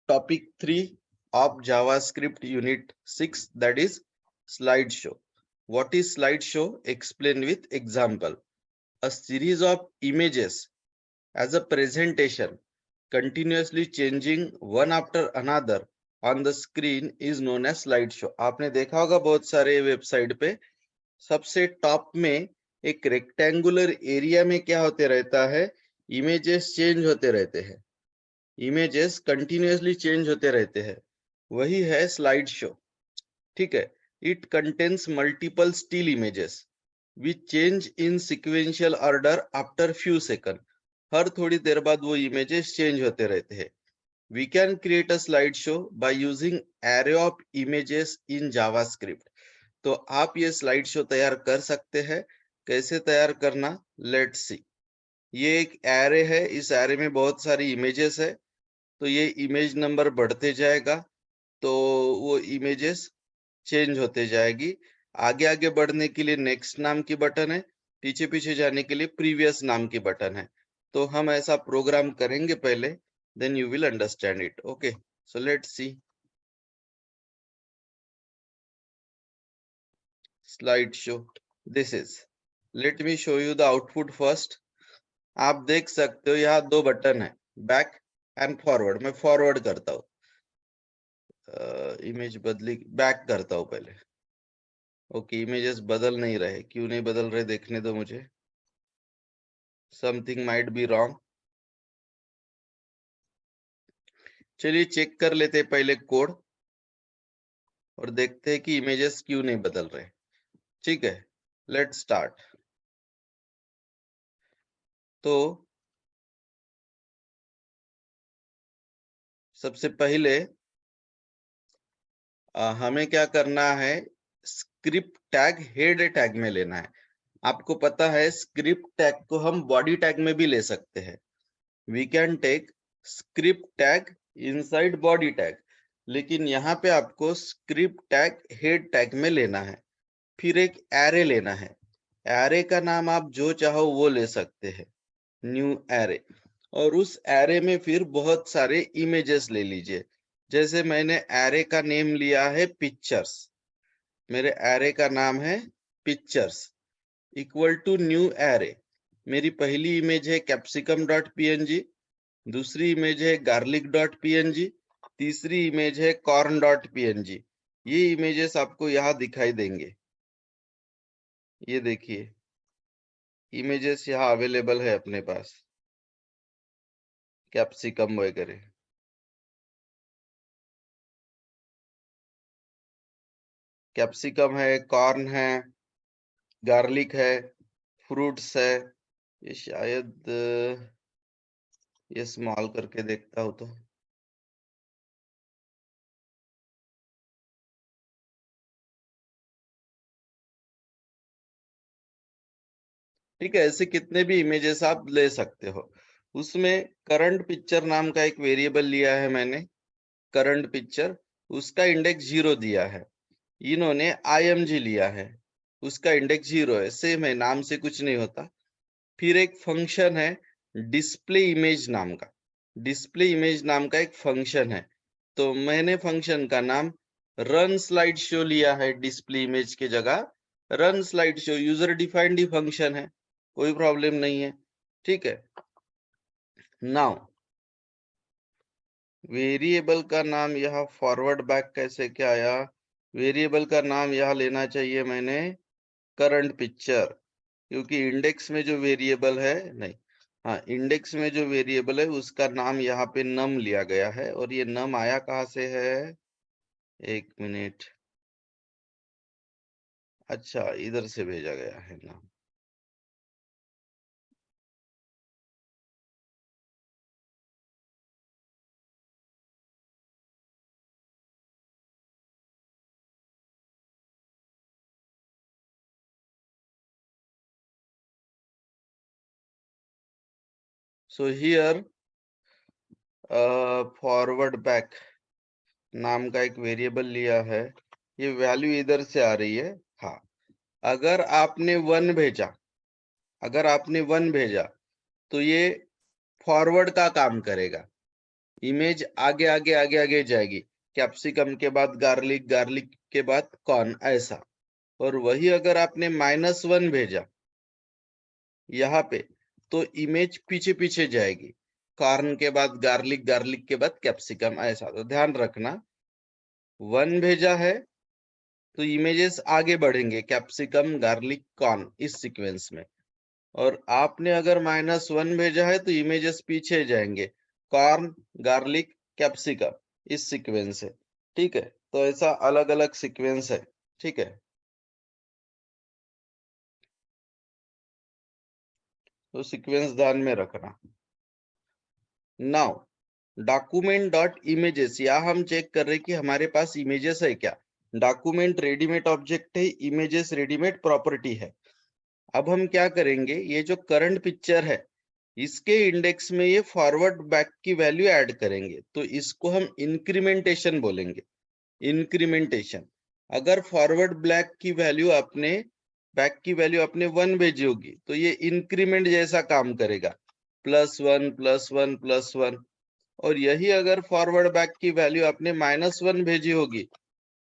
topic 3 of JavaScript Unit 6, that is slideshow. What is slideshow? Explain with example. A series of images as a presentation continuously changing one after another on the screen is known as slideshow. आपने देखा होगा बहुत सारे website पे सबसे top में एक rectangular area में क्या होते रहता है, इमेजेस चेंज होते रहते हैं, इमेजेस कंटिन्यूअसली चेंज होते रहते हैं, वही है स्लाइड शो. ठीक है. It contains multiple still images which change in sequential order after few second. हर थोड़ी देर बाद वो इमेजेस चेंज होते रहते हैं. We can create a slide show by using array of images in JavaScript. तो आप ये स्लाइड शो तैयार कर सकते हैं. कैसे तैयार करना, लेट्स सी. ये एक एरे है, इस एरे में बहुत सारी इमेजेस है, तो ये इमेज नंबर बढ़ते जाएगा तो वो इमेजेस चेंज होते जाएगी. आगे आगे बढ़ने के लिए नेक्स्ट नाम की बटन है, पीछे पीछे जाने के लिए प्रीवियस नाम की बटन है. तो हम ऐसा प्रोग्राम करेंगे पहले, then you will understand it. Okay, so let's see. Slide show, this is. Let me show you the output first. आप देख सकते हो यहाँ दो बटन है, बैक एंड फॉरवर्ड. मैं फॉरवर्ड करता हूँ, इमेज बदली, बैक करता हूँ पहले. ओके, इमेजेस बदल नहीं रहे. क्यों नहीं बदल रहे देखने दो मुझे. Something might be wrong. चलिए चेक कर लेते हैं पहले कोड और देखते हैं कि इमेजेस क्यों नहीं बदल रहे. ठीक है, लेट्स स्टार्ट. तो सबसे पहले हमें क्या करना है, स्क्रिप्ट टैग हेड टैग में लेना है. आपको पता है स्क्रिप्ट टैग को हम बॉडी टैग में भी ले सकते हैं. We can take script tag inside body tag, लेकिन यहाँ पे आपको स्क्रिप्ट टैग हेड टैग में लेना है. फिर एक एरे लेना है. एरे का नाम आप जो चाहो वो ले सकते हैं, न्यू एरे. और उस एरे में फिर बहुत सारे इमेजेस ले लीजिए. जैसे मैंने एरे का नेम लिया है पिक्चर्स. मेरे एरे का नाम है pictures equal to new array. मेरी पहली इमेज है कैप्सिकम डॉट png, दूसरी इमेज है गार्लिक डॉट png, तीसरी इमेज है कॉर्न डॉट png. ये इमेजेस आपको यहाँ दिखाई देंगे. ये देखिए इमेजेस यहाँ अवेलेबल है अपने पास, कैप्सिकम वगैरह. कैप्सिकम है, कॉर्न है, गार्लिक है, फ्रूट्स है. ये शायद ये स्मॉल करके देखता हूं तो ठीक है. ऐसे कितने भी इमेजेस आप ले सकते हो. उसमें करंट पिक्चर नाम का एक वेरिएबल लिया है मैंने, करंट पिक्चर. उसका इंडेक्स 0 दिया है. इन्होंने img लिया है, उसका इंडेक्स 0 है. सेम है, नाम से कुछ नहीं होता. फिर एक फंक्शन है डिस्प्ले इमेज नाम का. डिस्प्ले इमेज नाम का एक फंक्शन है, तो मैंने फंक्शन का नाम रन स्लाइड शो लिया है. डिस्प्ले इमेज के जगह run slide show. User defined ही फंक्शन है, कोई प्रॉब्लम नहीं है. ठीक है. नाउ वेरिएबल का नाम यहाँ फॉरवर्ड बैक कैसे क्या आया. वेरिएबल का नाम यहाँ लेना चाहिए मैंने करंट पिक्चर, क्योंकि इंडेक्स में जो वेरिएबल है, नहीं, हाँ, इंडेक्स में जो वेरिएबल है उसका नाम यहाँ पे नम लिया गया है. और ये नम आया कहाँ से है, एक मिनट. अच्छा, इधर से भेजा गया है नाम. सो हियर फॉरवर्ड बैक नाम का एक वेरिएबल लिया है. ये वैल्यू इधर से आ रही है. हाँ, अगर आपने 1 भेजा, अगर आपने 1 भेजा तो ये फॉरवर्ड का काम करेगा. इमेज आगे आगे आगे आगे जाएगी, कैप्सिकम के बाद गार्लिक, गार्लिक के बाद कॉर्न, ऐसा। और वही अगर आपने -1 भेजा यहाँ पे, तो इमेज पीछे पीछे जाएगी, कॉर्न के बाद गार्लिक, गार्लिक के बाद कैप्सिकम, ऐसा। तो ध्यान रखना, 1 भेजा है तो इमेजेस आगे बढ़ेंगे, कैप्सिकम, गार्लिक, कॉर्न, इस सीक्वेंस में। और आपने अगर -1 भेजा है तो इमेजेस पीछे जाएंगे, कॉर्न, गार्लिक, कैप्सिकम, इस सीक्वेंस से। ठीक है, तो ऐसा अलग अलग सीक्वेंस है। ठीक है, तो सीक्वेंस ध्यान में रखना। नाउ डॉक्यूमेंट डॉट इमेजेस, यहाँ हम चेक कर रहे हैं कि हमारे पास इमेजेस है क्या। डॉक्यूमेंट रेडीमेड ऑब्जेक्ट है, इमेजेस रेडीमेड प्रॉपर्टी है। अब हम क्या करेंगे, ये जो करंट पिक्चर है इसके इंडेक्स में ये फॉरवर्ड बैक की वैल्यू ऐड करेंगे, तो इसको हम इंक्रीमेंटेशन बोलेंगे। इंक्रीमेंटेशन, अगर फॉरवर्ड ब्लैक की वैल्यू आपने, बैक की वैल्यू आपने 1 भेजी होगी तो ये इंक्रीमेंट जैसा काम करेगा, +1 +1 +1। और यही अगर फॉरवर्ड बैक की वैल्यू आपने -1 भेजी होगी,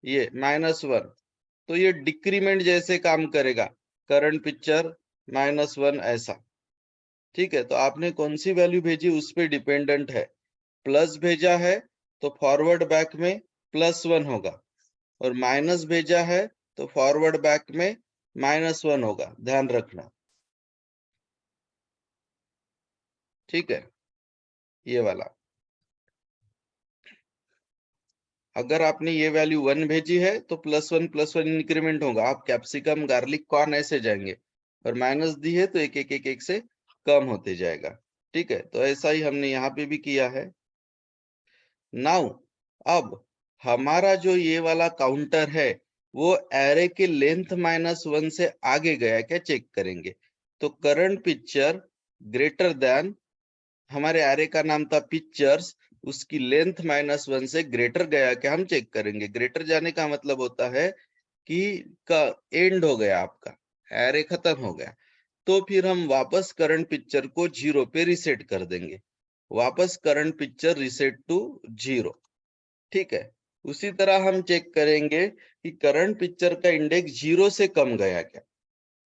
ये -1, तो ये डिक्रीमेंट जैसे काम करेगा, करंट पिक्चर -1, ऐसा। ठीक है, तो आपने कौन सी वैल्यू भेजी उस पे डिपेंडेंट है। प्लस भेजा है तो फॉरवर्ड बैक में +1 होगा, और माइनस भेजा है तो फॉरवर्ड बैक में -1 होगा, ध्यान रखना। ठीक है, ये वाला। अगर आपने ये वैल्यू 1 भेजी है तो +1 +1 इंक्रीमेंट होगा, आप कैप्सिकम, गार्लिक, कॉर्न ऐसे जाएंगे। और माइनस दी है तो एक एक एक एक से कम होते जाएगा। ठीक है, तो ऐसा ही हमने यहाँ पे भी किया है। नाउ अब हमारा जो ये वाला काउंटर है वो एरे के लेंथ -1 से आगे गया क्या चेक करेंगे। तो करंट पिक्चर ग्रेटर देन, हमारे एरे का नाम था पिक्चर्स, उसकी लेंथ -1 से ग्रेटर गया क्या हम चेक करेंगे। ग्रेटर जाने का मतलब होता है कि का एंड हो गया, आपका एरे खत्म हो गया, तो फिर हम वापस करंट पिक्चर को 0 पे रिसेट कर देंगे। वापस करंट पिक्चर रिसेट टू 0। ठीक है, उसी तरह हम चेक करेंगे कि करंट पिक्चर का इंडेक्स 0 से कम गया क्या।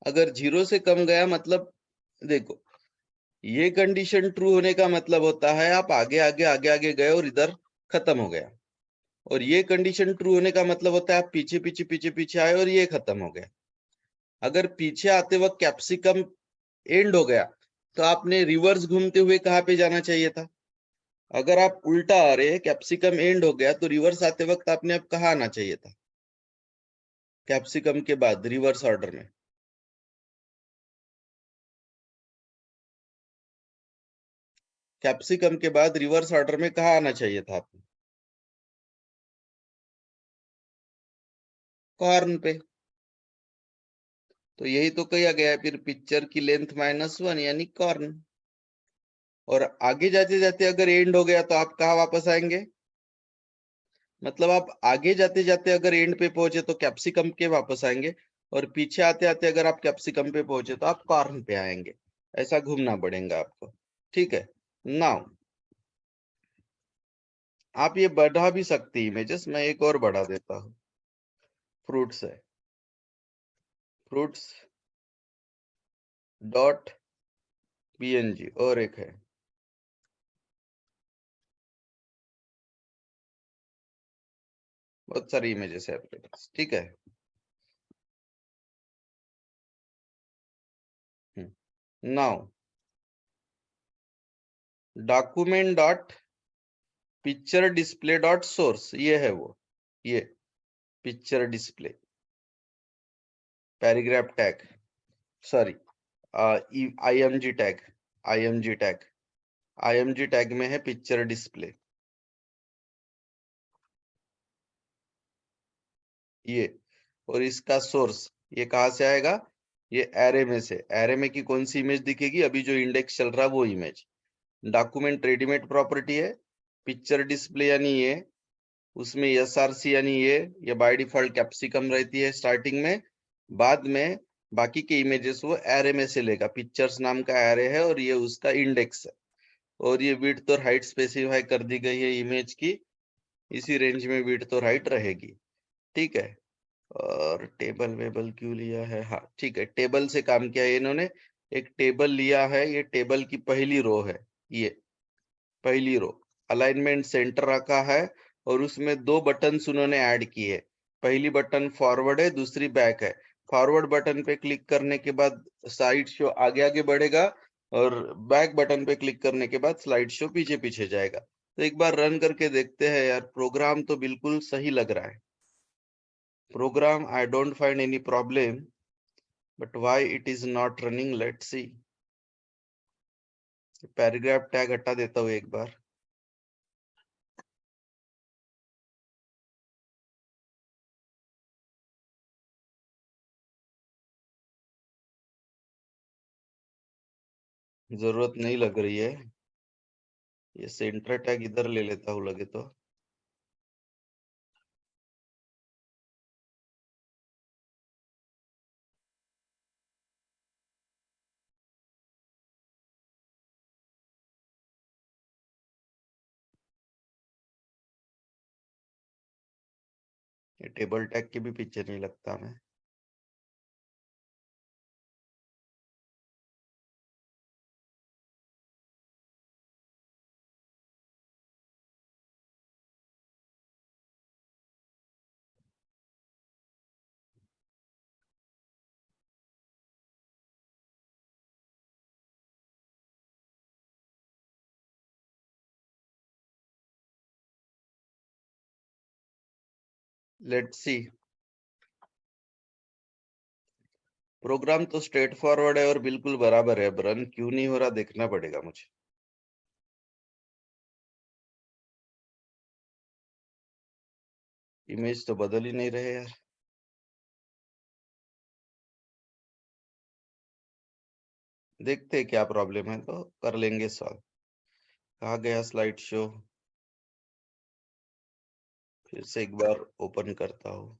अगर 0 से कम गया मतलब, देखो ये कंडीशन ट्रू होने का मतलब होता है आप आगे आगे आगे आगे गए और इधर खत्म हो गया। और ये कंडीशन ट्रू होने का मतलब होता है आप पीछे पीछे पीछे पीछे आए और ये खत्म हो गया। अगर पीछे आते वक्त कैप्सिकम एंड हो गया तो आपने रिवर्स घूमते हुए कहाँ पे जाना चाहिए था। अगर आप उल्टा आ रहे, कैप्सिकम एंड हो गया, तो रिवर्स आते वक्त आपने अब कहाँ आना चाहिए था, कैप्सिकम के बाद रिवर्स ऑर्डर में। कैप्सिकम के बाद रिवर्स ऑर्डर में कहाँ आना चाहिए था आपको, कॉर्न पे। तो यही तो कहा गया है, फिर पिक्चर की लेंथ -1 यानी कॉर्न। और आगे जाते जाते अगर एंड हो गया तो आप कहाँ वापस आएंगे, मतलब आप आगे जाते जाते अगर एंड पे पहुंचे तो कैप्सिकम के वापस आएंगे, और पीछे आते आते अगर आप कैप्सिकम पे पहुंचे तो आप कॉर्न पे आएंगे। ऐसा घूमना पड़ेगा आपको। ठीक है, नाउ आप ये बढ़ा भी सकती इमेजेस, मैं एक और बढ़ा देता हूँ। फ्रूट्स है, फ्रूट्स डॉट png, और एक है, बहुत सारी इमेजेस है आपके पास। ठीक है, now document dot picture display dot source, ये है वो, ये picture display paragraph tag, sorry IMG tag, IMG tag, IMG tag में है पिक्चर डिस्प्ले। ये, और इसका सोर्स ये कहाँ से आएगा, ये एरे में से। एरे में की कौन सी इमेज दिखेगी, अभी जो इंडेक्स चल रहा है वो इमेज। डॉक्यूमेंट रेडीमेड प्रॉपर्टी है, पिक्चर डिस्प्ले यानी ये, उसमें SRC यानी ये बाय डिफॉल्ट कैप्सिकम रहती है स्टार्टिंग में, बाद में बाकी के इमेजेस वो एरे में से लेगा। पिक्चर्स नाम का एरे है और ये उसका इंडेक्स है। और ये विड्थ और हाइट स्पेसिफाई कर दी गई है इमेज की, इसी रेंज में विड्थ और हाइट रहेगी। ठीक है, और टेबल वेबल क्यों लिया है? हाँ ठीक है, टेबल से काम किया है इन्होंने। एक टेबल लिया है, ये टेबल की पहली रो है, ये पहली रो। अलाइनमेंट सेंटर रखा है और उसमें दो बटन्स उन्होंने ऐड किए। पहली बटन फॉरवर्ड है, दूसरी बैक है। फॉरवर्ड बटन पे क्लिक करने के बाद स्लाइड शो आगे आगे बढ़ेगा और बैक बटन पे क्लिक करने के बाद स्लाइड शो पीछे पीछे जाएगा। तो एक बार रन करके देखते हैं यार, प्रोग्राम तो बिल्कुल सही लग रहा है। Program I don't find any problem, but why it is not running, let's see. Paragraph tag हटा देता हूँ एक बार। जरूरत नहीं लग रही है। ये सेंटर टैग इधर ले लेता हूँ लगे तो। ये टेबल टैग के भी पीछे नहीं लगता मैं। Let's see. प्रोग्राम तो स्ट्रेट फॉरवर्ड है और बिल्कुल बराबर है, अब रन क्यों नहीं हो रहा देखना पड़ेगा मुझे। इमेज तो बदल ही नहीं रहे यार। देखते हैं क्या प्रॉब्लम है तो कर लेंगे सॉल्व। कहाँ गया स्लाइड शो? फिर से एक बार ओपन करता हूँ।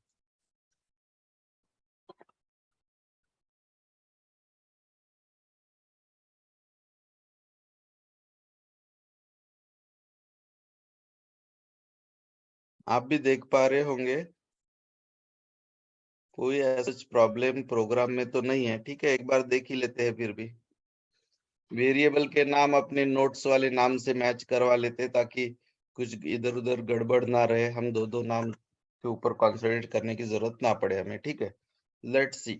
आप भी देख पा रहे होंगे, कोई ऐसा प्रॉब्लम प्रोग्राम में तो नहीं है। ठीक है, एक बार देख ही लेते हैं फिर भी। वेरिएबल के नाम अपने नोट्स वाले नाम से मैच करवा लेते ताकि कुछ इधर उधर गड़बड़ ना रहे, हम दो दो नाम के ऊपर कॉन्सेंट्रेट करने की जरूरत ना पड़े हमें। ठीक है, लेट्स सी।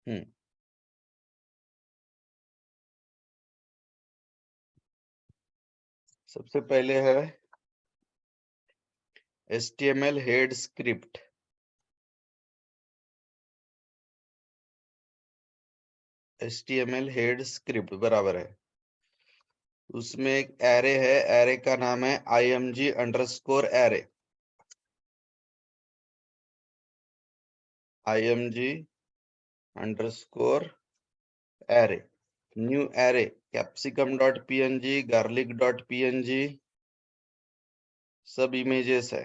हम्म सबसे पहले है HTML head script. HTML head script बराबर है, उसमें एक एरे है, एरे का नाम है img_array। img_array new array, capsicum.png, garlic.png, सब इमेजेस है।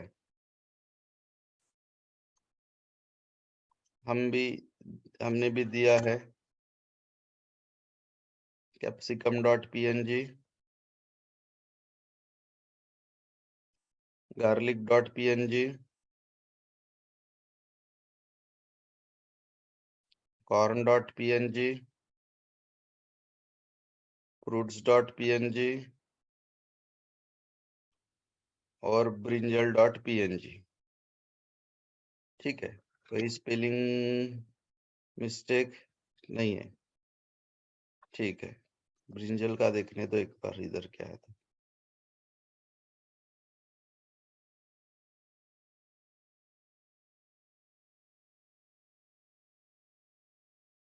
हमने भी दिया है capsicum.png, garlic.png, corn.png, fruits.png और brinjal.png। ठीक है, कोई स्पेलिंग मिस्टेक नहीं है। ठीक है, ब्रिंजल का देखने तो एक बार इधर क्या है तो।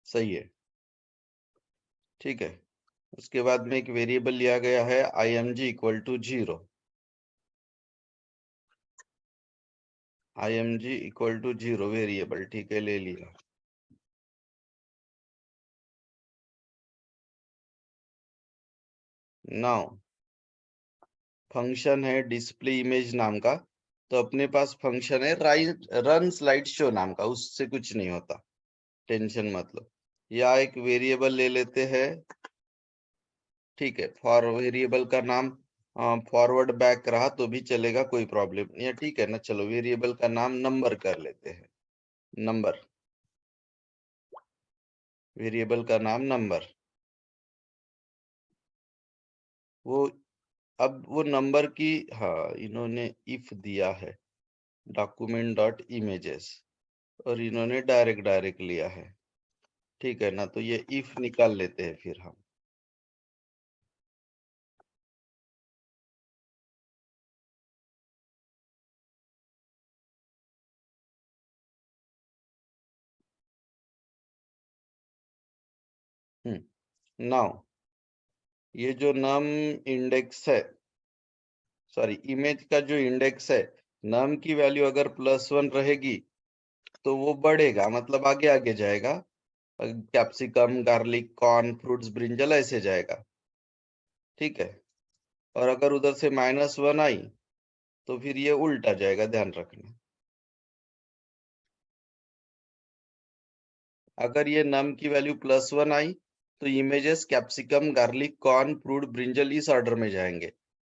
सही है। ठीक है, उसके बाद में एक वेरिएबल लिया गया है img=0। img=0 वेरिएबल, ठीक है, ले लिया। नाउ फंक्शन है डिस्प्ले इमेज नाम का, तो अपने पास फंक्शन है रन स्लाइड शो नाम का, उससे कुछ नहीं होता, टेंशन मत लो। या एक वेरिएबल ले लेते हैं, ठीक है, फॉर वेरिएबल का नाम फॉरवर्ड बैक रहा तो भी चलेगा, कोई प्रॉब्लम नहीं है, ठीक है ना। चलो वेरिएबल का नाम नंबर कर लेते हैं, नंबर, वेरिएबल का नाम नंबर। वो अब वो नंबर की, हाँ इन्होंने इफ दिया है डॉक्यूमेंट डॉट इमेजेस, और इन्होंने डायरेक्ट लिया है, ठीक है ना। तो ये इफ निकाल लेते हैं फिर हम। नाउ ये जो नम इंडेक्स है, सॉरी इमेज का जो इंडेक्स है, नम की वैल्यू अगर +1 रहेगी तो वो बढ़ेगा, मतलब आगे आगे जाएगा, capsicum, garlic, corn, fruits, brinjal ऐसे जाएगा, ठीक है। और अगर उधर से -1 आई तो फिर ये उल्टा जाएगा, ध्यान रखना। अगर ये नम की वैल्यू +1 आई तो images capsicum, garlic, corn, fruit, brinjal इस ऑर्डर में जाएंगे।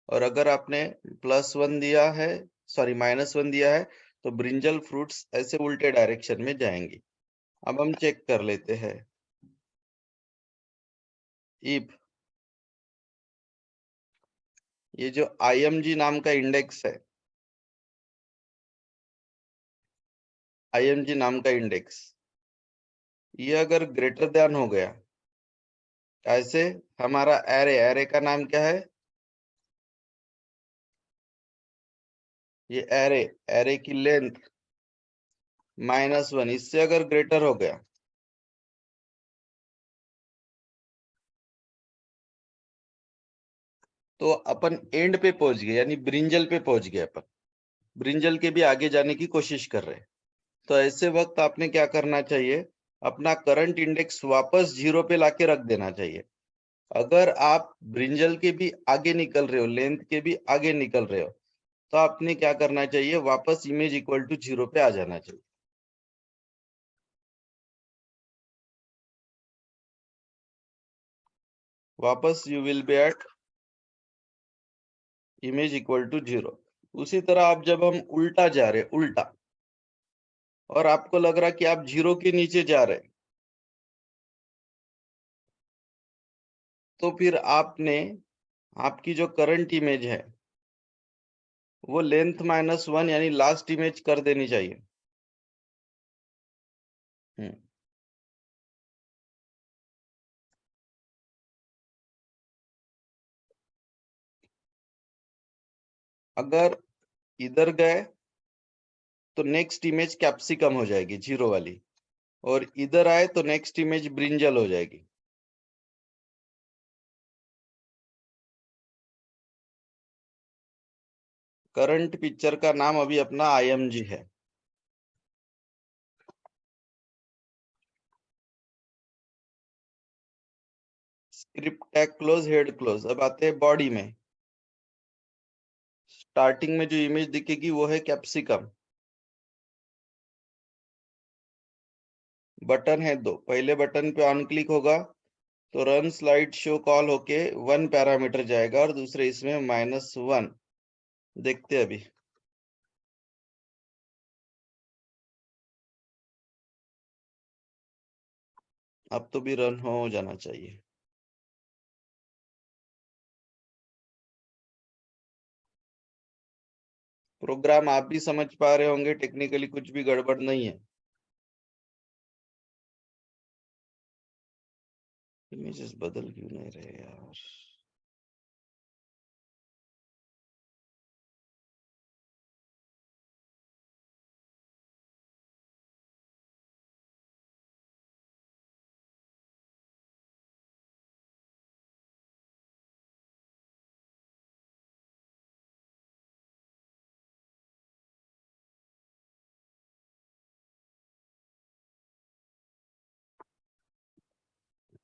और अगर आपने +1 दिया है, सॉरी -1 दिया है, तो ब्रिंजल, फ्रूट्स ऐसे उल्टे डायरेक्शन में जाएंगी। अब हम चेक कर लेते हैं, इफ ये जो IMG नाम का इंडेक्स है, IMG नाम का इंडेक्स, ये अगर ग्रेटर देन हो गया, ऐसे हमारा एरे का नाम क्या है, ये एरे की लेंथ -1, इससे अगर ग्रेटर हो गया तो अपन एंड पे पहुंच गए, यानी ब्रिंजल पे पहुंच गए, अपन ब्रिंजल के भी आगे जाने की कोशिश कर रहे हैं। तो ऐसे वक्त आपने क्या करना चाहिए, अपना करंट इंडेक्स वापस 0 पे लाके रख देना चाहिए। अगर आप ब्रिंजल के भी आगे निकल रहे हो, लेंथ के भी आगे निकल रहे हो, तो आपने क्या करना चाहिए, वापस इमेज इक्वल टू 0 पे आ जाना चाहिए। वापस you will be at image equal to 0। उसी तरह आप जब हम उल्टा जा रहे, उल्टा, और आपको लग रहा कि आप 0 के नीचे जा रहे, तो फिर आपने, आपकी जो करंट इमेज है वो लेंथ -1 यानी लास्ट इमेज कर देनी चाहिए। हम्म, अगर इधर गए तो नेक्स्ट इमेज कैप्सिकम हो जाएगी 0 वाली, और इधर आए तो नेक्स्ट इमेज ब्रिंजल हो जाएगी। करंट पिक्चर का नाम अभी अपना IMG है। Script tag close, head close. अब आते हैं बॉडी में। स्टार्टिंग में जो इमेज दिखेगी वो है कैप्सिकम। बटन है दो, पहले बटन पे ऑन क्लिक होगा तो रन स्लाइड शो कॉल होके 1 पैरामीटर जाएगा, और दूसरे इसमें -1। देखते हैं अभी। अब तो भी रन हो जाना चाहिए। प्रोग्राम आप भी समझ पा रहे होंगे, टेक्निकली कुछ भी गड़बड़ नहीं है। इमेजेस बदल क्यों नहीं रहे यार।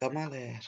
कमाल है यार।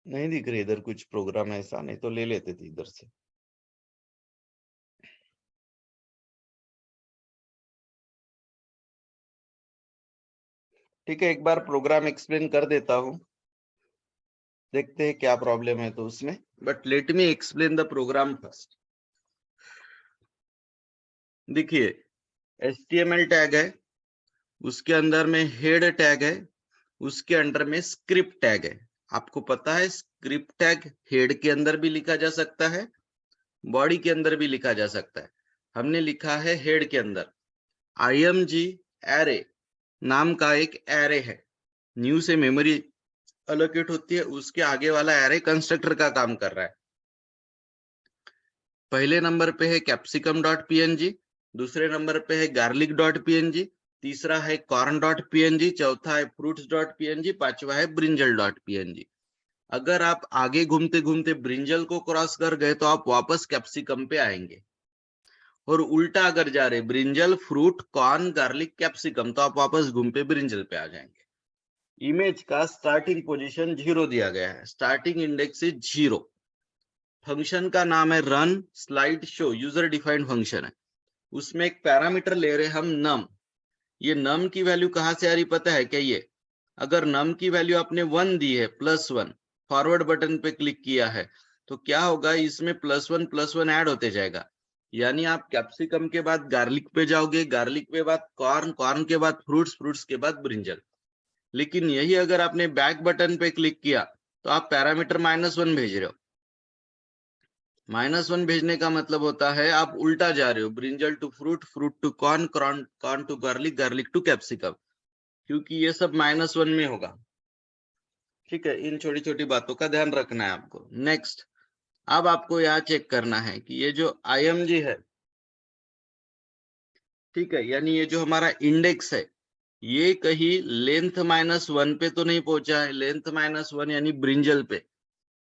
नहीं दिख रही इधर कुछ प्रोग्राम ऐसा, नहीं तो ले लेते थे इधर से। ठीक है, एक बार प्रोग्राम एक्सप्लेन कर देता हूँ, देखते हैं क्या प्रॉब्लम है तो उसमें, but let me explain the program first. देखिए, HTML टैग है, उसके अंदर में हेड टैग है, उसके अंडर में स्क्रिप्ट टैग है। आपको पता है स्क्रिप्ट टैग हेड के अंदर भी लिखा जा सकता है, बॉडी के अंदर भी लिखा जा सकता है। हमने लिखा है हेड के अंदर img एरे नाम का एक एरे है, न्यू से मेमोरी एलोकेट होती है, उसके आगे वाला एरे कंस्ट्रक्टर का काम कर रहा है। पहले नंबर पे है कैप्सिकम डॉट png, दूसरे नंबर पे है गार्लिक डॉट png, तीसरा है कॉर्न डॉट png, चौथा है फ्रूट्स डॉट png, पांचवा है ब्रिंजल डॉट png। अगर आप आगे घूमते घूमते ब्रिंजल को क्रॉस कर गए तो आप वापस कैप्सिकम पे आएंगे, और उल्टा अगर जा रहे brinjal fruit corn garlic capsicum तो आप वापस घूम पे ब्रिंजल पे आ जाएंगे। इमेज का स्टार्टिंग पोजीशन 0 दिया गया है, स्टार्टिंग इंडेक्स इज 0। फंक्शन का नाम है run slide show, user defined function है। उसमें एक पैरामीटर ले रहे हम नम। ये नम की वैल्यू कहां से आ रही पता है क्या? ये अगर नम की वैल्यू आपने 1 दी है, +1 फॉरवर्ड बटन पे क्लिक किया है, तो क्या होगा, इसमें +1 ऐड होते जाएगा। यानी आप कैप्सिकम के बाद गार्लिक पे जाओगे, गार्लिक के बाद कॉर्न, कॉर्न के बाद फ्रूट्स, फ्रूट्स के बाद ब्रिंजल। लेकिन यही अगर आपने बैक बटन पे क्लिक किया तो आप पैरामीटर -1 भेज रहे हो। -1 भेजने का मतलब होता है आप उल्टा जा रहे हो, brinjal to fruit, fruit to corn, corn to garlic, garlic to capsicum, क्योंकि ये सब -1 में होगा। ठीक है, इन छोटी छोटी बातों का ध्यान रखना है आपको। नेक्स्ट, अब आपको यहाँ चेक करना है कि ये जो img है, ठीक है, यानी ये जो हमारा इंडेक्स है, ये कहीं लेंथ -1 पे तो नहीं पहुंचा है। लेंथ -1 यानी ब्रिंजल पे।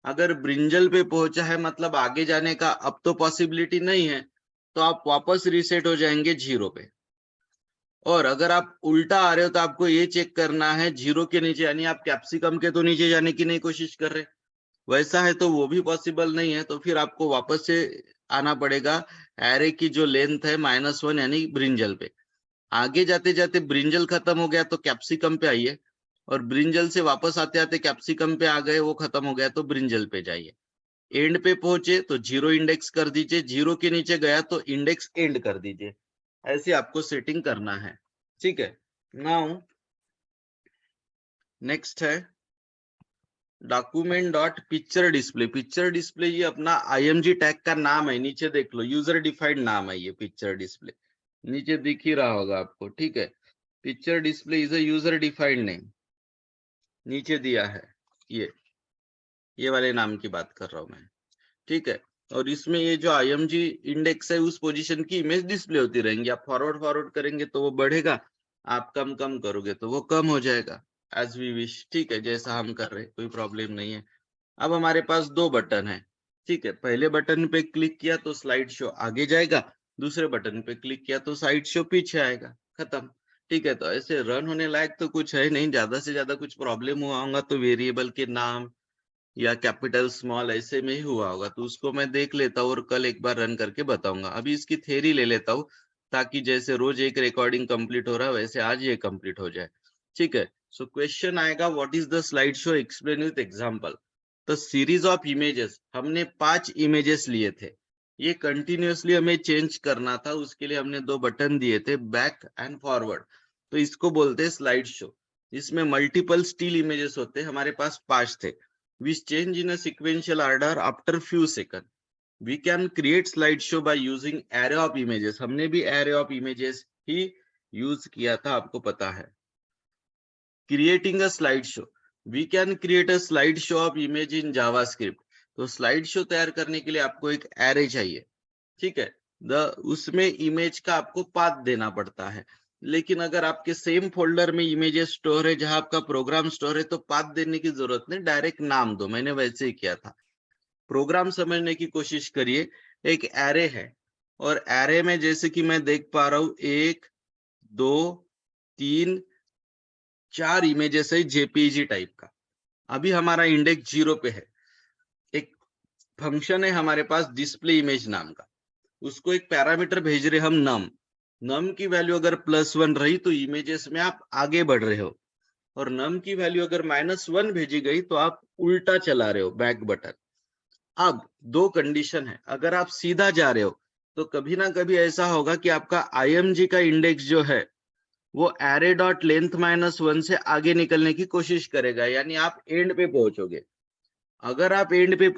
अगर ब्रिंजल पे पहुंचा है मतलब आगे जाने का अब तो पॉसिबिलिटी नहीं है, तो आप वापस रीसेट हो जाएंगे 0 पे। और अगर आप उल्टा आ रहे हो तो आपको ये चेक करना है 0 के नीचे, यानी आप कैप्सिकम के तो नीचे जाने की नहीं कोशिश कर रहे, वैसा है तो वो भी पॉसिबल नहीं है, तो फिर आपको वापस से आना पड़ेगा एरे की जो लेंथ है -1 यानी ब्रिंजल पे। आगे जाते जाते ब्रिंजल खत्म हो गया तो कैप्सिकम पे आइए, और ब्रिंजल से वापस आते आते कैप्सिकम पे आ गए, वो खत्म हो गया तो ब्रिंजल पे जाइए। एंड पे पहुंचे तो 0 इंडेक्स कर दीजिए, 0 के नीचे गया तो इंडेक्स एंड कर दीजिए। ऐसे आपको सेटिंग करना है। ठीक है, नाउ नेक्स्ट है document dot picture display. Picture display ये अपना img टैग का नाम है, नीचे देख लो, यूजर डिफाइंड नाम है ये पिक्चर डिस्प्ले, नीचे दिख ही रहा होगा आपको। ठीक है, picture display is a user defined name, नीचे दिया है, ये वाले नाम की बात कर रहा हूं मैं। ठीक है, और इसमें ये जो img इंडेक्स है उस पोजीशन की इमेज डिस्प्ले होती रहेंगी। आप फॉरवर्ड फॉरवर्ड करेंगे तो वो बढ़ेगा, आप कम कम करोगे तो वो कम हो जाएगा, एज वी विश। ठीक है, जैसा हम कर रहे, कोई प्रॉब्लम नहीं है। अब हमारे पास 2 बटन है। ठीक है, पहले बटन पे क्लिक किया तो स्लाइड शो आगे जाएगा, दूसरे बटन पे क्लिक किया तो स्लाइड शो पीछे आएगा, खत्म। ठीक है, तो ऐसे रन होने लायक तो कुछ है नहीं, ज्यादा से ज्यादा कुछ प्रॉब्लम हुआ होगा तो वेरिएबल के नाम या कैपिटल स्मॉल ऐसे में ही हुआ होगा, तो उसको मैं देख लेता हूँ और कल एक बार रन करके बताऊंगा। अभी इसकी थ्योरी ले लेता हूँ, ताकि जैसे रोज एक रिकॉर्डिंग कंप्लीट हो रहा है वैसे आज ये कंप्लीट हो जाए। ठीक है, सो क्वेश्चन आएगा, what is the slide show, explain with example. तो सीरीज ऑफ इमेजेस, हमने 5 इमेजेस लिए थे, ये कंटिन्यूअसली हमें चेंज करना था, उसके लिए हमने 2 बटन दिए थे, बैक एंड फॉरवर्ड। तो इसको बोलते हैं स्लाइड शो। इसमें मल्टीपल स्टिल इमेजेस होते हैं, हमारे पास 5 थे, which change in a sequential order after few seconds. We can create slideshow by using array of images. हमने भी array of images he use किया था, आपको पता है। Creating a slideshow. We can create a slideshow of image in JavaScript. तो slide show तैयार करने के लिए आपको एक एरे चाहिए। ठीक है, उसमें इमेज का आपको पाथ देना पड़ता है। लेकिन अगर आपके सेम फोल्डर में इमेजेस स्टोर है जहां आपका प्रोग्राम स्टोर है तो पाथ देने की जरूरत नहीं, डायरेक्ट नाम दो, मैंने वैसे ही किया था। प्रोग्राम समझने की कोशिश करिए, एक एरे है, और एरे में जैसे कि मैं देख पा रहा हूं 1 2 3 4 इमेजेस है जेपीईजी टाइप का। अभी हमारा इंडेक्स 0 पे है, फंक्शन है हमारे पास डिस्प्ले इमेज नाम का, उसको एक पैरामीटर भेज रहे हम नम की वैल्यू अगर +1 रही तो इमेजेस में आप आगे बढ़ रहे हो, और नम की वैल्यू अगर -1 भेजी गई तो आप उल्टा चला रहे हो बैक बटन। अब दो कंडीशन है, अगर आप सीधा जा रहे हो तो कभी ना कभी ऐसा होगा कि आपका IMG का इंडेक्स जो है वो array डॉट लेंथ -1 से आगे निकलने की कोशिश करेगा, यानी आप एंड पे पहुंचोगे। अगर आप एंड पे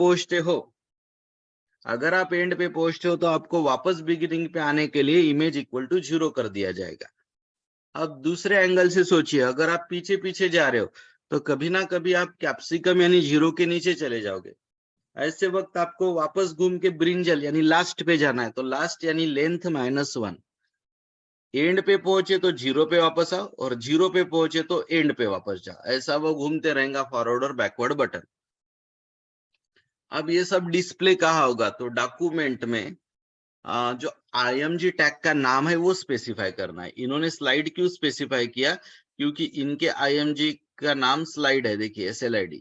पहुंचते हो तो आपको वापस बिगिनिंग पे आने के लिए इमेज इक्वल टू 0 कर दिया जाएगा। अब दूसरे एंगल से सोचिए, अगर आप पीछे पीछे जा रहे हो तो कभी ना कभी आप कैप्सिकम यानी 0 के नीचे चले जाओगे। ऐसे वक्त आपको वापस घूम के ब्रिंजल यानी लास्ट पे जाना है, तो लास्ट यानी लेंथ -1। एंड पे पहुंचे तो 0 पे वापस आओ, और 0 पे पहुंचे तो एंड पे वापस जाओ। ऐसा वो घूमते रहेगा फॉरवर्ड और बैकवर्ड बटन। अब ये सब डिस्प्ले कहाँ होगा, तो डॉक्यूमेंट में जो IMG टैग का नाम है वो स्पेसिफाई करना है। इन्होंने स्लाइड क्यों स्पेसिफाई किया, क्योंकि इनके IMG का नाम स्लाइड है, देखिए SLID,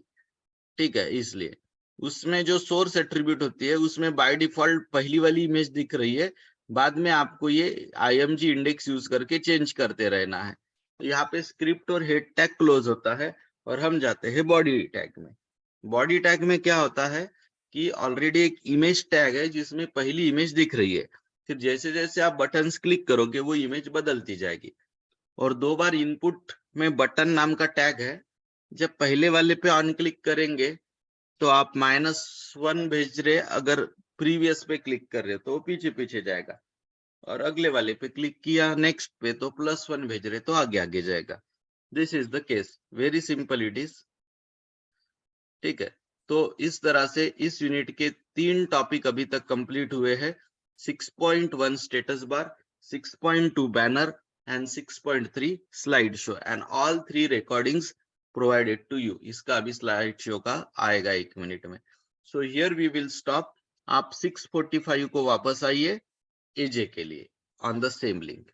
ठीक है, इसलिए उसमें जो सोर्स एट्रीब्यूट होती है उसमें बाय डिफॉल्ट पहली वाली इमेज दिख रही है, बाद में आपको ये IMG इंडेक्स यूज करके चेंज करते रहना है। तो यहाँ पे स्क्रिप्ट और हेड टैग क्लोज होता है, और हम जाते हैं बॉडी टैग में। बॉडी टैग में क्या होता है कि ऑलरेडी एक इमेज टैग है जिसमें पहली इमेज दिख रही है, फिर जैसे जैसे आप बटन्स क्लिक करोगे वो इमेज बदलती जाएगी। और 2 बार इनपुट में बटन नाम का टैग है, जब पहले वाले पे ऑन क्लिक करेंगे तो आप -1 भेज रहे, अगर प्रीवियस पे क्लिक कर रहे तो वो पीछे पीछे जाएगा, और अगले वाले पे क्लिक किया नेक्स्ट पे तो +1 भेज रहे तो आगे आगे जाएगा। This is the case, very simple it is, ठीक है। तो इस तरह से इस यूनिट के 3 टॉपिक अभी तक कंप्लीट हुए हैं। 6.1 status bar, 6.2 banner and 6.3 slide show, and all 3 recordings provided to you. इसका अभी स्लाइड शो का आएगा 1 मिनट में। So here we will stop. आप 6:45 को वापस आइए AJ के लिए ऑन द सेम लिंक।